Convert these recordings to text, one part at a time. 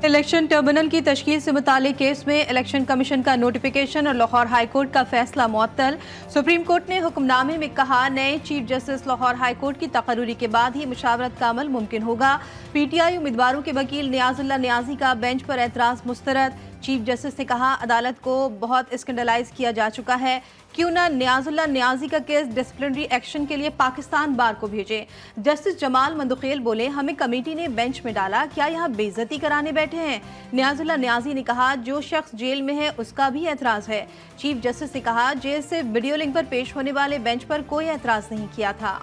Election tribunal की तश्कील से मुतालिक केस में इलेक्शन कमीशन का नोटिफिकेशन और लाहौर हाई कोर्ट का फैसला मुअत्तल। सुप्रीम कोर्ट ने हुक्मनामे में कहा, नए chief justice Lahore high court की तकर्रुरी के बाद ही मुशावरत का अमल मुमकिन होगा। पीटीआई उम्मीदवारों के वकील नियाजुल्लाह नियाजी का बेंच पर एतराज मुस्तरद। चीफ जस्टिस ने कहा, अदालत को बहुत स्कैंडलाइज किया जा चुका है, क्यों ना नियाजुल्लाह नियाजी का केस डिसिप्लिनरी एक्शन के लिए पाकिस्तान बार को भेजे। जस्टिस जमाल मंदुखेल बोले, हमें कमेटी ने बेंच में डाला, क्या यहाँ बेइज्जती कराने बैठे हैं। नियाजुल्लाह नियाजी ने कहा, जो शख्स जेल में है उसका भी एतराज है। चीफ जस्टिस ने कहा, जेल से वीडियो लिंक पर पेश होने वाले बेंच पर कोई एतराज नहीं किया था।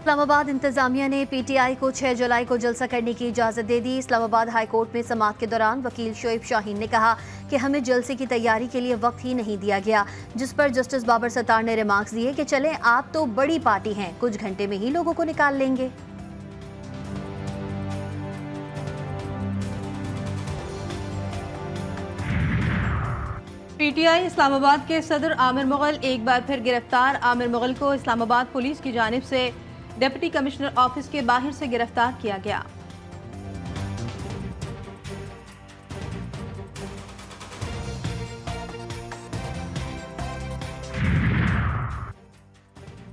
इस्लामाबाद इंतजामिया ने पीटीआई को 6 जुलाई को जलसा करने की इजाज़त दे दी। इस्लामाबाद हाई कोर्ट में समाअत के दौरान वकील शोएब शाहीन ने कहा कि हमें जलसे की तैयारी के लिए वक्त ही नहीं दिया गया, जिस पर जस्टिस बाबर सत्तार ने रिमार्क्स दिए कि चलें, आप तो बड़ी पार्टी हैं, कुछ घंटे में ही लोगों को निकाल लेंगे। पीटीआई इस्लामाबाद के सदर आमिर मुगल एक बार फिर गिरफ्तार। आमिर मुगल को इस्लामाबाद पुलिस की जानिब से डिप्टी कमिश्नर ऑफिस के बाहर से गिरफ्तार किया गया।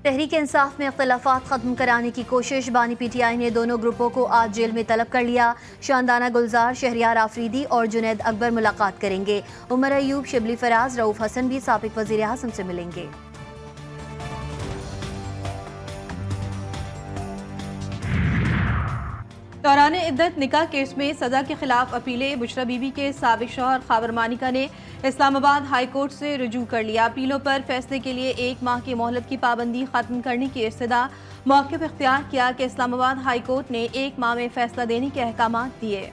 तहरीक इंसाफ में इख्तिलाफात खत्म कराने की कोशिश। बानी पीटीआई ने दोनों ग्रुपों को आज जेल में तलब कर लिया। शानदाना गुलजार, शहरियार आफरीदी और जुनैद अकबर मुलाकात करेंगे। उमर अयूब, शिबली फराज, रऊफ हसन भी साबिक वजीर आज़म से मिलेंगे। दौरान इद्दत निकाह केस में सजा के खिलाफ अपीलें। बुशरा बीबी के साबिक शौहर खाबर मानिका ने इस्लामाबाद हाई कोर्ट से रुजू कर लिया। अपीलों पर फैसले के लिए 1 माह की मोहलत की पाबंदी खत्म करने की इस्तदा। मौक़िफ़ इख्तियार किया कि इस्लामाबाद हाई कोर्ट ने 1 माह में फैसला देने के अहकामात दिए।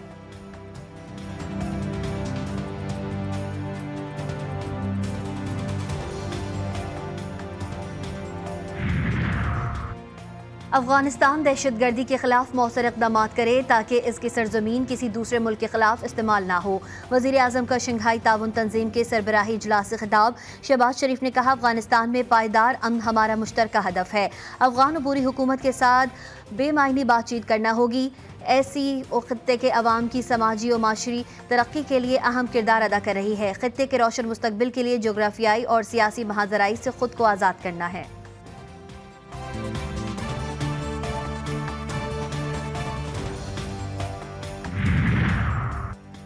अफगानिस्तान दहशतगर्दी के खिलाफ मौसर इक़दामात करे ताकि इसकी सरजमीन किसी दूसरे मुल्क के खिलाफ इस्तेमाल ना हो। वज़ीर आज़म का शंघाई ताउन तंजीम के सरबराही इजलास से खिताब। शहबाज शरीफ ने कहा, अफगानिस्तान में पायदार अमन हमारा मुश्तरका हदफ है। अफगान अबूरी हुकूमत के साथ बेमायनी बातचीत करना होगी। ऐसी खित्ते के अवाम की समाजी और माशरी तरक्की के लिए अहम किरदार अदा कर रही है। खित्ते के रोशन मुस्तकबिल के लिए जोग्राफियाई और सियासी महाजराई से खुद को आज़ाद करना है।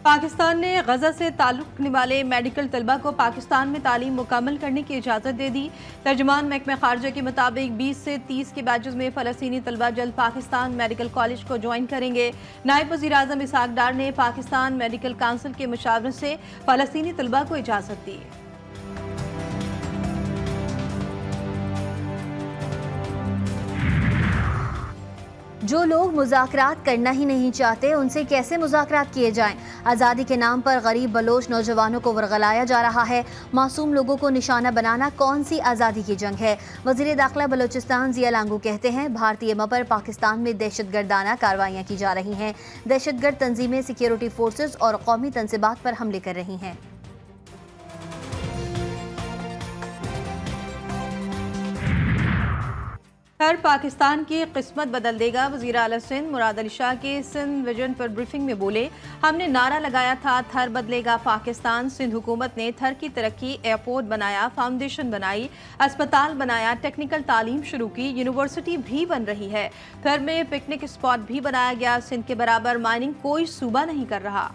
पाकिस्तान ने गजा से ताल्लुक़ रखने वाले मेडिकल तलबा को पाकिस्तान में तालीम मुकम्मल करने की इजाज़त दे दी। तर्जुमान महकमा खारजा के मुताबिक 20 से 30 के बैचेस में फ़लस्तीनी तलबा जल्द पाकिस्तान मेडिकल कॉलेज को ज्वाइन करेंगे। नायब वज़ीर आज़म इसहाक डार ने पाकिस्तान मेडिकल काउंसिल के मुशावरत से फ़लस्तीनी तलबा को इजाज़त दी। जो लोग मुज़ाकरात करना ही नहीं चाहते, उनसे कैसे मुज़ाकरात किए जाएं? आज़ादी के नाम पर गरीब बलोच नौजवानों को वरगलाया जा रहा है। मासूम लोगों को निशाना बनाना कौन सी आज़ादी की जंग है? वज़ीर दाखिला बलोचिस्तान ज़िया लांगू कहते हैं, भारतीय मं पर पाकिस्तान में दहशतगर्दाना कार्रवाइयाँ की जा रही हैं। दहशतगर्द तंजीमें सिक्योरिटी फोर्सेज और कौमी तनसीबात पर हमले कर रही हैं। हर पाकिस्तान की किस्मत बदल देगा। वज़ीर आला सिंध मुराद अली शाह के सिंध विजन पर ब्रीफिंग में बोले, हमने नारा लगाया था, थर बदलेगा पाकिस्तान। सिंध हुकूमत ने थर की तरक्की, एयरपोर्ट बनाया, फाउंडेशन बनाई, अस्पताल बनाया, टेक्निकल तालीम शुरू की, यूनिवर्सिटी भी बन रही है। थर में पिकनिक स्पॉट भी बनाया गया। सिंध के बराबर माइनिंग कोई सूबा नहीं कर रहा।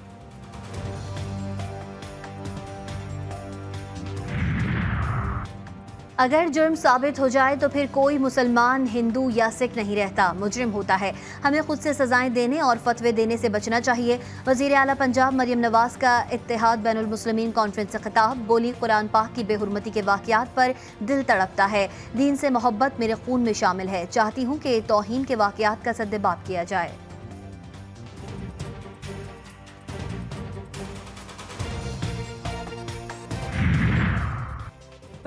अगर जुर्म साबित हो जाए तो फिर कोई मुसलमान, हिंदू या सिख नहीं रहता, मुजरिम होता है। हमें खुद से सजाएं देने और फतवे देने से बचना चाहिए। वज़ीर आला पंजाब मरियम नवाज का इत्तेहाद बैनुल मुस्लिमीन कॉन्फ्रेंस से खिताब। बोली, कुरान पाक की बेहुरमती के वाक़यात पर दिल तड़पता है। दीन से मोहब्बत मेरे खून में शामिल है। चाहती हूँ कि तौहीन के वाक़यात का सद्देबाप किया जाए।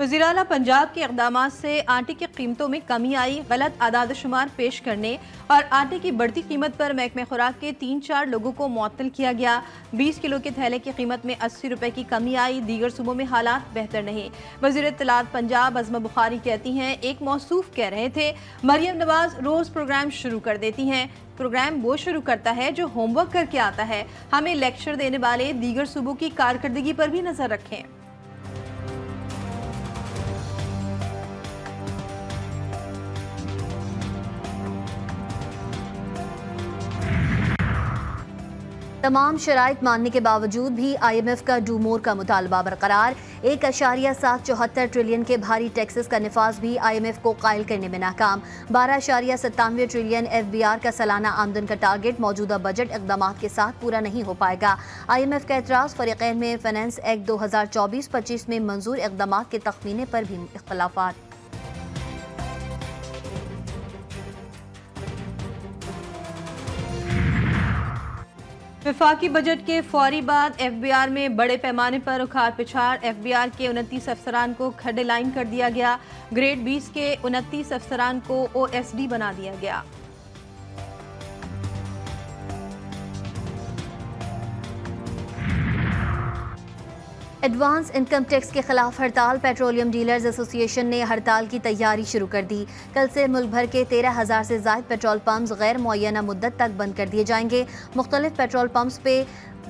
वज़ीर आला पंजाब के इक़दाम से आटे की कीमतों में कमी आई। गलत आदाद शुमार पेश करने और आटे की बढ़ती कीमत पर महकमे खुराक के 3-4 लोगों को मुअत्तल किया गया। 20 किलो के थैले की कीमत में 80 रुपए की कमी आई। दीगर सूबों में हालात बेहतर नहीं। वज़ीर इत्तलात पंजाब अज़मा बुखारी कहती हैं, एक मौसूफ कह रहे थे मरियम नवाज रोज़ प्रोग्राम शुरू कर देती हैं। प्रोग्राम वो शुरू करता है जो होमवर्क करके आता है। हमें लेक्चर देने वाले दीगर सूबों की कारकर्दगी पर भी नजर रखें। तमाम शराइत मानने के बावजूद भी IMF का डू मोर का मुतालबा बरकरार। 1.774 ट्रिलियन के भारी टैक्सेस का निफाज भी IMF को कायल करने में नाकाम। 12.97 ट्रिलियन FBR का सालाना आमदन का टारगेट मौजूदा बजट इक़दामात के साथ पूरा नहीं हो पाएगा। IMF का एतराज़, फ़रीक़ैन में फाइनेंस एक्ट 2024-25 में मंजूर इक़दामात के तखमीने पर भी इख्तलाफात। वफाकी बजट के फौरी बाद FBR में बड़े पैमाने पर उखाड़ पिछाड़। FBR के 29 अफसरान को खड्डे लाइन कर दिया गया। ग्रेड 20 के 29 अफसरान को OSD बना दिया गया। एडवांस इनकम टैक्स के खिलाफ हड़ताल। पेट्रोलियम डीलर्स एसोसिएशन ने हड़ताल की तैयारी शुरू कर दी। कल से मुल्क भर के 13,000 से ज़ायद पेट्रोल पंप्स गैर मुअय्यना मुद्दत तक बंद कर दिए जाएंगे। मुख्तलिफ पेट्रोल पंप्स पे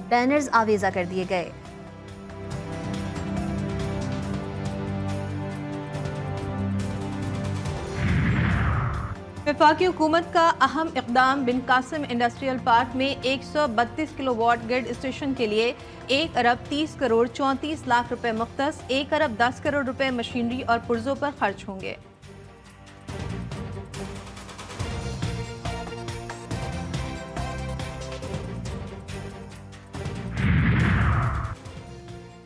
बैनर्स आवेजा कर दिए गए। वफाकी हुकूमत का अहम इक़दाम। बिन कासिम इंडस्ट्रियल पार्क में 132 किलोवाट ग्रिड स्टेशन के लिए 1 अरब 30 करोड़ 34 लाख रुपए मुख्तस। 1 अरब 10 करोड़ रुपए मशीनरी और पुर्जों पर खर्च होंगे।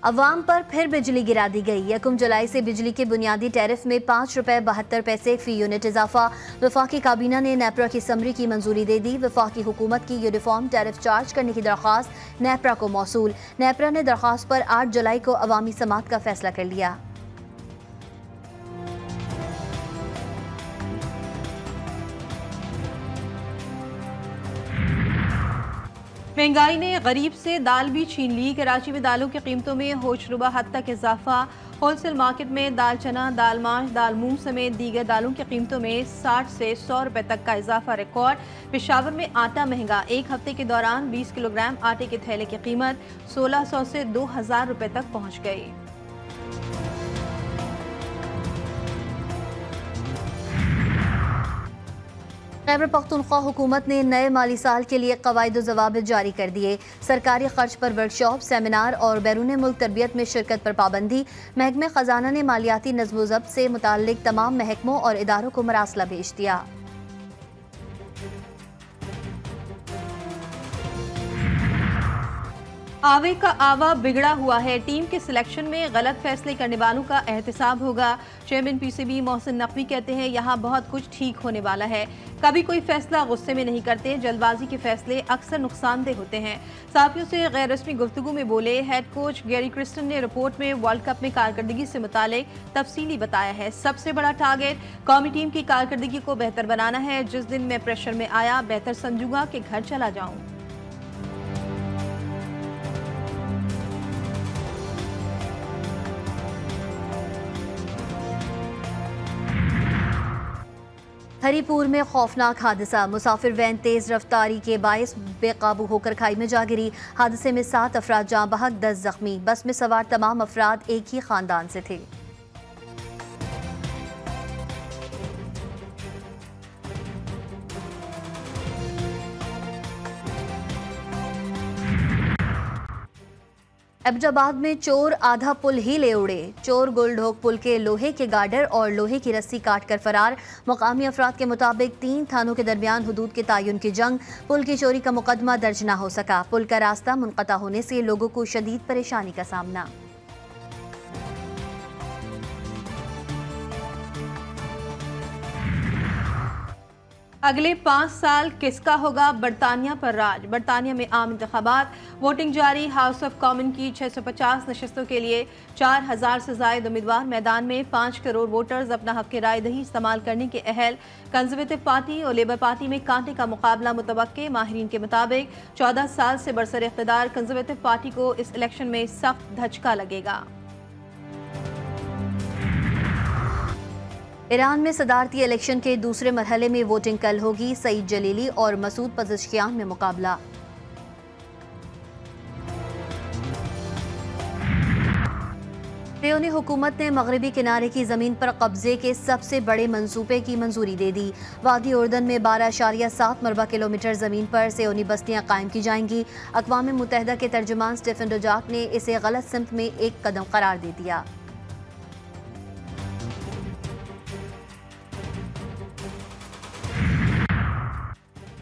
अवाम पर फिर बिजली गिरा दी गई। 1 जुलाई से बिजली के बुनियादी टैरिफ में 5 रुपए 72 पैसे फी यूनिट इजाफा। वफाकी काबीना ने नेपरा की समरी की मंजूरी दे दी। वफाकी हुकूमत की यूनिफॉर्म टैरिफ चार्ज करने की दरख्वास्त नेपरा को मौसूल। नेपरा ने दरख्वास्त पर 8 जुलाई को अवामी समात का फैसला कर लिया। महंगाई ने गरीब से दाल भी छीन ली। कराची में दालों की कीमतों में होशरुबा हद तक इजाफा। होलसेल मार्केट में दाल चना, दाल माश, दाल मूंग समेत दीगर दालों की कीमतों में 60 से 100 रुपए तक का इजाफा रिकॉर्ड। पेशावर में आटा महंगा। एक हफ्ते के दौरान 20 किलोग्राम आटे के थैले की कीमत 1600 से 2000 रुपए तक पहुँच गई। खैबर पख्तूनख्वा हुकूमत ने नए माली साल के लिए कवायद ज़वाबित जारी कर दिए। सरकारी खर्च पर वर्कशॉप, सेमिनार और बैरून मुल्क तरबियत में शिरकत पर पाबंदी। महकमे ख़जाना ने मालियाती नज़्म व ज़ब्त से मुताल्लिक तमाम महकमों और इदारों को मरासला भेज दिया। आवे का आवा बिगड़ा हुआ है। टीम के सिलेक्शन में गलत फैसले करने वालों का एहतसाब होगा। चेयरमैन PCB मोहसिन नकवी कहते हैं, यहाँ बहुत कुछ ठीक होने वाला है। कभी कोई फैसला गुस्से में नहीं करते। जल्दबाजी के फैसले अक्सर नुकसानदेह होते हैं। साफियों से गैर रस्मी गुफ्तगू में बोले हेड कोच गैरी क्रिस्टन ने रिपोर्ट में वर्ल्ड कप में कारकर्दगी से मुतालिक तफसीली बताया है। सबसे बड़ा टारगेट कौमी टीम की कारकर्दगी को बेहतर बनाना है। जिस दिन मैं प्रेशर में आया, बेहतर समझूंगा कि घर चला जाऊं। हरीपुर में खौफनाक हादसा। मुसाफिर वैन तेज रफ्तारी के बायस बेकाबू होकर खाई में जा गिरी। हादसे में 7 अफराद जाँ बहक, 10 जख्मी। बस में सवार तमाम अफराद एक ही खानदान से थे। एबटाबाद में चोर आधा पुल ही ले उड़े। चोर गुलढोक पुल के लोहे के गार्डर और लोहे की रस्सी काट कर फरार। मकामी अफराद के मुताबिक 3 थानों के दरमियान हुदूद के तायुन की जंग। पुल की चोरी का मुकदमा दर्ज न हो सका। पुल का रास्ता मुनक़ता होने से लोगों को शदीद परेशानी का सामना। अगले 5 साल किसका होगा बरतानिया पर राज। बरतानिया में आम इंतखाबात, वोटिंग जारी। हाउस ऑफ कॉमन की 650 नशस्तों के लिए 4000 से ज्यादा उम्मीदवार मैदान में। 5 करोड़ वोटर्स अपना हक राय दही इस्तेमाल करने के अहल। कंजर्वेटिव पार्टी और लेबर पार्टी में कांटे का मुकाबला मुतवक्के। माहिरीन के मुताबिक 14 साल से बरसर इख्तिदार कंजर्वेटिव पार्टी को इस इलेक्शन में सख्त धचका लगेगा। ईरान में सदारती इलेक्शन के दूसरे मरहले में वोटिंग कल होगी। सईद जलीली और मसूद पज़ेश्कियान में मुकाबला। लेओनी हुकूमत ने मगरबी किनारे की ज़मीन पर कब्जे के सबसे बड़े मंसूबे की मंजूरी दे दी। वादी उर्दन में 12.7 मरबा किलोमीटर ज़मीन पर सेओनी बस्तियाँ कायम की जाएंगी। अक़वाम मुत्तहिदा के तर्जुमान स्टीफन डुजाक ने इसे गलत सिमत में एक कदम करार दे दिया।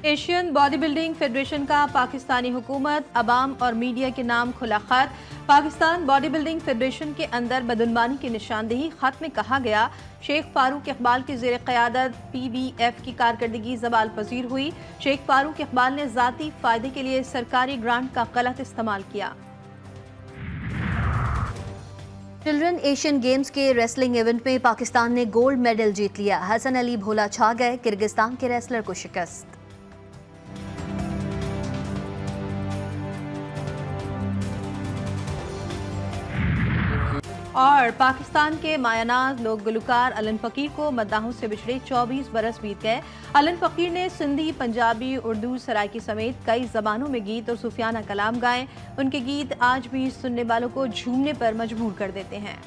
एशियन बॉडी बिल्डिंग फेडरेशन का पाकिस्तानी हुकूमत, अवाम और मीडिया के नाम खुला खत। पाकिस्तान बॉडी बिल्डिंग फेडरेशन के अंदर बदउनवानी की निशानदेही। खत में कहा गया, शेख फारूक इकबाल की ज़ेर क़यादत PBF की कारकर्दगी ज़वाल पजीर हुई। शेख फारूक इकबाल ने ज़ाती फ़ायदे के लिए सरकारी ग्रांट का गलत इस्तेमाल किया। चिल्ड्रन एशियन गेम्स के रेसलिंग इवेंट में पाकिस्तान ने गोल्ड मेडल जीत लिया। हसन अली भोला छा गए, किर्गिस्तान के रेसलर को शिकस्त। और पाकिस्तान के मायानाज लोक गुलकार अलन फ़कीर को मद्दाहों से बिछड़े 24 बरस बीत गए। अलन फ़कीर ने सिंधी, पंजाबी, उर्दू, सराइकी समेत कई ज़बानों में गीत और सूफियाना कलाम गाए। उनके गीत आज भी सुनने वालों को झूमने पर मजबूर कर देते हैं।